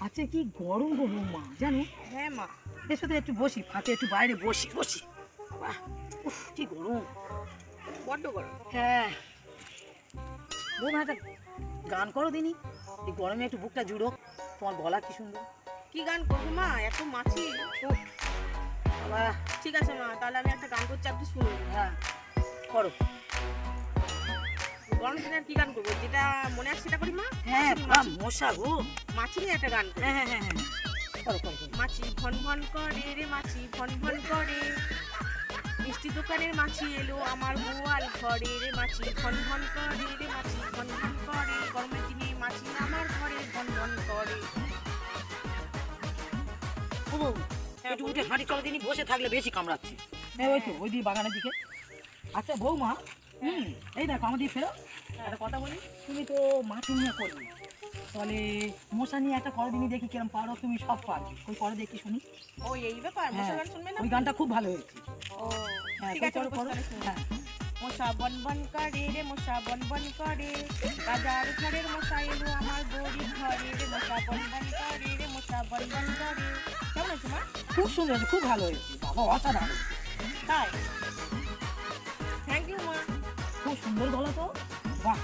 আচ্ছা কি গরম গো বৌমা জানো? হ্যাঁ মা। এর সাথে একটু বসি, ফাঁকে একটু বাইরে বসি বসি। বাহ, উফ কি গরম। বড্ড গরম। হ্যাঁ বৌমা একটা গান করো দিনি, এই গরমে একটু বুকটা জুড়ো। তোমার গলা কি সুন্দর। কি গান করবো মা? এত মাছি। উফ, বাহ, ঠিক আছে মা, তাহলে আমি একটা গান করছি, আপনি শুনুন। হ্যাঁ করো। গরম দিনে আর কি গান করবো? যেটা মনে আছে সেটা করি মা। হ্যাঁ বাহ, মশা গো। মাছি নিয়ে একটা গান করি। হ্যাঁ হ্যাঁ হ্যাঁ হ্যাঁ করো করো করো। মাছি ভন ভন করে রে, মাছি ভন ভন করে। মিষ্টি দোকানের মাছি এলো আমার গোয়াল ঘরে রে, মাছি ভন ভন করে রে, মাছি ভন ভন করে। গরমের দিনে মাছি আমার ঘরে ভন ভন করে। ও বৌমা, হ্যাঁ, একটু উঠে হাঁটি চলো দিনি, বসে থাকলে বেশি কামড়াচ্ছে। হ্যাঁ ওই তো ওই দিকে বাগানের দিকে। আচ্ছা বৌমা, এই দেখো আমাদের ফেরো একটা কথা বলি। তুমি তো মাটি নিয়ে করবে, তাহলে মশা নিয়ে একটা করো দিনই, দেখি কিরম পারো। তুমি সব পারবে, ওই করো দেখি শুনি। ও এই ব্যাপার, মশা গান শুনবে না? ওই গানটা খুব ভালো হয়েছে। ও হ্যাঁ ঠিক তুমি আছে, করো আমি করো। বসে শুনবো। হ্যাঁ মশা বন বন করে রে, মশা বন বন করে। রাজার ঘরের মশা এলো আমার গরিব ঘরে রে, মশা বন বন করে রে, মশা বন বন করে। কেমন আছে মা? খুব সুন্দর হয়েছে, খুব ভালো হয়েছে বাবা, অসাধারণ। তাই? থ্যাংক ইউ মা। খুব সুন্দর গলা তো, বাহ।